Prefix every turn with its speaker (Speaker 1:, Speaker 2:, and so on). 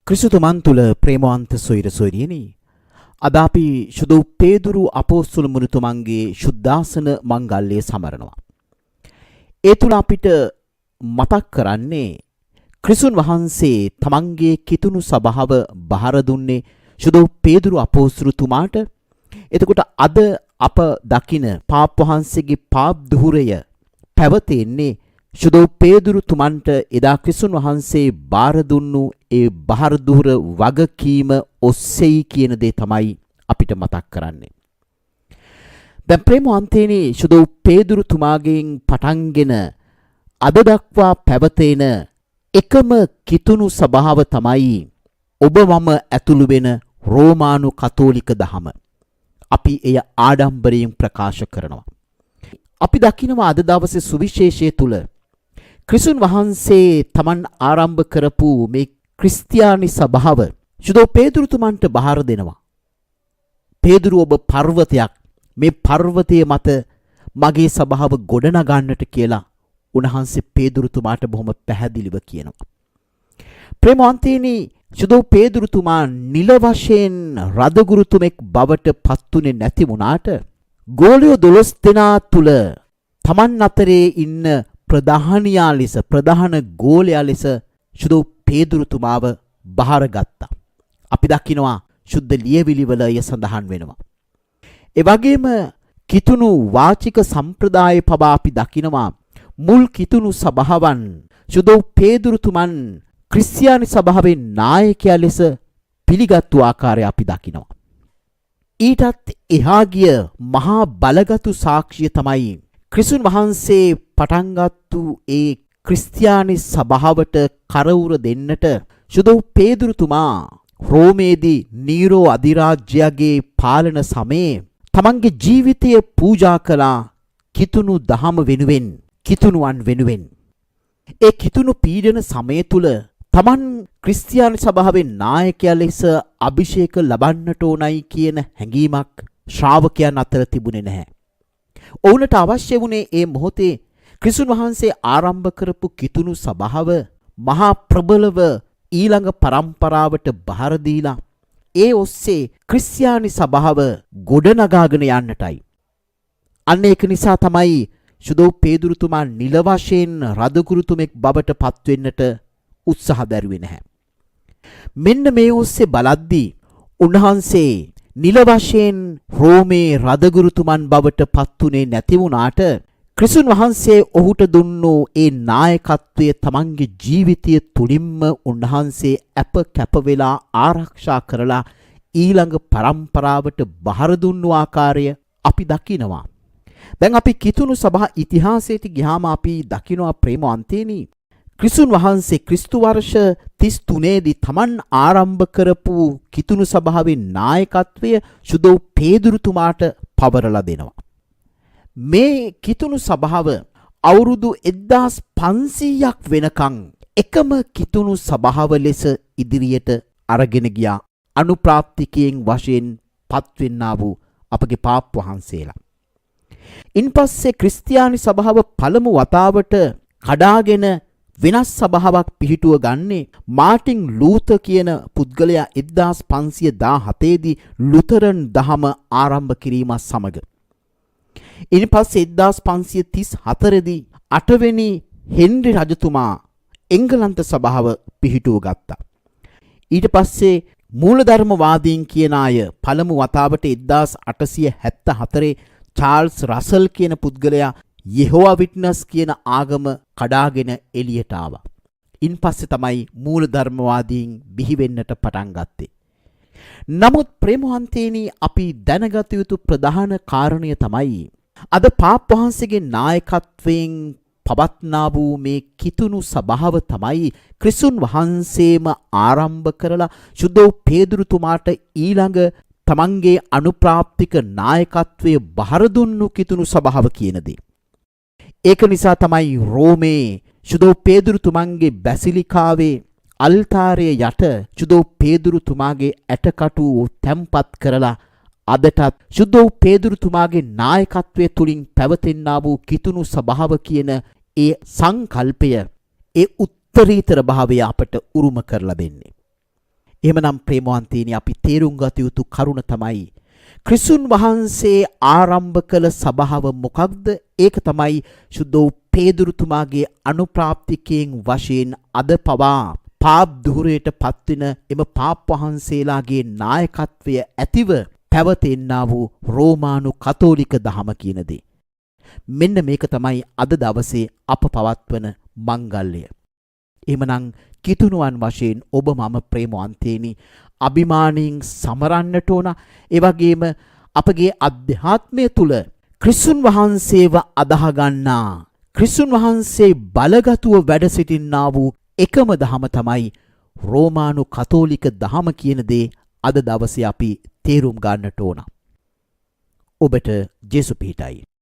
Speaker 1: ක්‍රිස්තුතුමන් තුල ප්‍රේමවන්ත සොයිර සොයිරියනි අද අපි සුදු පේදුරු අපෝස්තල මුනිතුමන්ගේ සුද්ධාසන මංගල්‍යය සමරනවා. ඒ තුල අපිට මතක් කරන්නේ ක්‍රිස්තුන් වහන්සේ තමන්ගේ කිතුණු සභාව බහර දුන්නේ සුදු පේදුරු අපෝස්තලතුමාට. එතකොට අද අප දකින පාප් වහන්සේගේ පාප් දුහුරය පැවතෙන්නේ සුදු පේදුරු තුමන්ට එදා ක්‍රිස්තුන් වහන්සේ බාර දුන්නු ඒ බහර දුහුර වගකීම ඔස්සේයි කියන දේ තමයි අපිට මතක් කරන්නේ. දැන් ප්‍රේමවන්තේනි සුදු පේදුරු තුමාගෙන් පටන්ගෙන අද දක්වා පැවතෙන එකම කිතුණු සභාව තමයි ඔබ මම ඇතුළු වෙන රෝමානු කතෝලික දහම. අපි එය ආඩම්බරයෙන් ප්‍රකාශ කරනවා. අපි දකිනවා අද දවසේ සුවිශේෂය තුල ක්‍රිස්තුන් වහන්සේ තමන් ආරම්භ කරපු මේ ක්‍රිස්තියානි සභාව සුදු පේදුරුතුමන්ට බාර දෙනවා. පේදුරු ඔබ පර්වතයක්, මේ පර්වතයේ මත මගේ සභාව ගොඩනගන්නට කියලා උන්වහන්සේ පේදුරුතුමාට බොහොම පැහැදිලිව කියනවා. ප්‍රේමවන්තයනි සුදු පේදුරුතුමා නිල වශයෙන් රදගුරුතුමෙක් බවට පත්ුනේ නැති වුණාට ගෝලියෝ 12 දෙනා තුල තමන් අතරේ ඉන්න ප්‍රධානියා ලෙස ප්‍රධාන ගෝලයා ලෙස සුදු පේදුරුතුමාව බාරගත්තා. අපි දකිනවා සුද්ධ ලියවිලිවල එය සඳහන් වෙනවා. ඒ වගේම කිතුණු වාචික සම්ප්‍රදාය පවා අපි දකිනවා මුල් කිතුණු සභාවන් සුදු පේදුරුතුමන් ක්‍රිස්තියානි සභාවේ නායකයා ලෙස පිළිගත්තු ආකාරය අපි දකිනවා. ඊටත් එහා ගිය මහා බලගතු සාක්ෂිය තමයි ක්‍රිස්තුන් වහන්සේ පටන්ගත්තු ඒ ක්‍රිස්තියානි සභාවට කරවුර දෙන්නට සුදු පේදුරුතුමා රෝමේදී නීරෝ අධිරාජ්‍යයේ පාලන සමයේ තමන්ගේ ජීවිතය පූජා කළා කිතුණු දහම වෙනුවෙන්, කිතුණුවන් වෙනුවෙන්. ඒ කිතුණු පීඩන සමය තුල තමන් ක්‍රිස්තියානි සභාවේ නායකයා ලෙස අභිෂේක ලබන්නට ඕනයි කියන හැඟීමක් ශ්‍රාවකයන් අතර තිබුණේ නැහැ. ඔවුන්ට අවශ්‍ය වුණේ ඒ මොහොතේ ක්‍රිස්තුන් වහන්සේ ආරම්භ කරපු කිතුණු සභාව මහා ප්‍රබලව ඊළඟ පරම්පරාවට බාර දීලා ඒ ඔස්සේ ක්‍රිස්තියානි සභාව ගොඩනගාගෙන යන්නටයි. අන්න ඒක නිසා තමයි සුදු පේදුරුතුමා නිල වශයෙන් රදගුරුතුමෙක් බවට පත්වෙන්නට උත්සාහ දැරුවේ නැහැ. මෙන්න මේ ඔස්සේ බලද්දී උන්වහන්සේ නිල වශයෙන් රෝමේ රදගුරුතුමන් බවට පත්ුනේ නැති වුණාට ක්‍රිස්තුන් වහන්සේ ඔහුට දුන්නු ඒ නායකත්වය තමන්ගේ ජීවිතය තුලින්ම උන්වහන්සේ අප කැප වෙලා ආරක්ෂා කරලා ඊළඟ පරම්පරාවට බාර දුන්නු ආකාරය අපි දකිනවා. දැන් අපි කිතුණු සභා ඉතිහාසයට ගියාම අපි දකිනවා ප්‍රේමවන්තේනි ක්‍රිස්තුන් වහන්සේ ක්‍රිස්තු වර්ෂ 33 දී තමන් ආරම්භ කරපු කිතුණු සභාවේ නායකත්වය සුදු පේදුරුතුමාට පවරලා දෙනවා. මේ කිතුණු සභාව අවුරුදු 1500ක් වෙනකන් එකම කිතුණු සභාව ලෙස ඉදිරියට අරගෙන ගියා අනුප්‍රාප්තිකයෙන් වශයෙන් පත්වෙන්නා වූ අපගේ පාප් වහන්සේලා. ඉන්පස්සේ ක්‍රිස්තියානි සභාව පළමු වතාවට කඩාගෙන වෙනස් සභාවක් පිහිටුව ගන්නේ මාටින් ලූතර් කියන පුද්ගලයා 1517 දී ලුතරන් දහම ආරම්භ කිරීමත් සමග. ඉන්පස්සේ 1534 දී 8 වෙනි හෙන්රි රජතුමා එංගලන්ත සභාව පිහිටුව ගත්තා. ඊට පස්සේ මූලධර්මවාදීන් කියන අය පළමු වතාවට 1874 චාල්ස් රසල් කියන පුද්ගලයා යෙහෝවා විට්නස් කියන ආගම කඩාගෙන එළියට ආවා. ඉන්පස්සේ තමයි මූලධර්මවාදීන් බිහි වෙන්නට පටන් ගත්තේ. නමුත් ප්‍රේමවන්තේනි අපි දැනගත යුතු ප්‍රධාන කාරණය තමයි අද පාප් වහන්සේගේ නායකත්වයෙන් පවත්නා වූ මේ කිතුණු සභාව තමයි ක්‍රිස්තුන් වහන්සේම ආරම්භ කරලා සුදු පේදුරුතුමාට ඊළඟ තමන්ගේ අනුප්‍රාප්තික නායකත්වය බාර දුන්නු කිතුණු සභාව කියන දේ. ඒක නිසා තමයි රෝමේ සුදු පේදුරුතුමන්ගේ බැසිලිකාවේ අල්තාරයේ යට සුදු පේදුරුතුමාගේ ඇටකටු තැම්පත් කරලා අදටත් සුදු පේදුරුතුමාගේ නායකත්වයේ තුලින් පැවතෙන්නා වූ කිතුණු සභාව කියන ඒ සංකල්පය, ඒ උත්තරීතර භාවය අපට උරුම කරලා දෙන්නේ. එහෙමනම් ප්‍රේමවන්තීනි අපි තේරුම් ගත යුතු කරුණ තමයි ක්‍රිස්තුන් වහන්සේ ආරම්භ කළ සභාව මොකක්ද? ඒක තමයි සුදු පේදුරුතුමාගේ අනුප්‍රාප්තිකයෙන් වශයෙන් අද පවා පාප් දුහුරයට පත්වෙන එම පාප් වහන්සේලාගේ නායකත්වය ඇතිව පැවතෙන්නා වූ රෝමානු කතෝලික දහම කියන දේ. මෙන්න මේක තමයි අද දවසේ අප පවත්වන මංගල්‍යය. එහෙමනම් කිතුණුවන් වශයෙන් ඔබ මම ප්‍රේමවන්තේනි අභිමානයෙන් සමරන්නට ඕන. ඒ වගේම අපගේ අධ්‍යාත්මය තුල ක්‍රිස්තුන් වහන්සේව අදහ ගන්නා ක්‍රිස්තුන් වහන්සේ බලගතුව වැඩ සිටින්නා වූ එකම දහම තමයි රෝමානු කතෝලික දහම කියන දේ අද දවසේ අපි තේරුම් ගන්නට ඕන. ඔබට ජේසු පිහිටයි.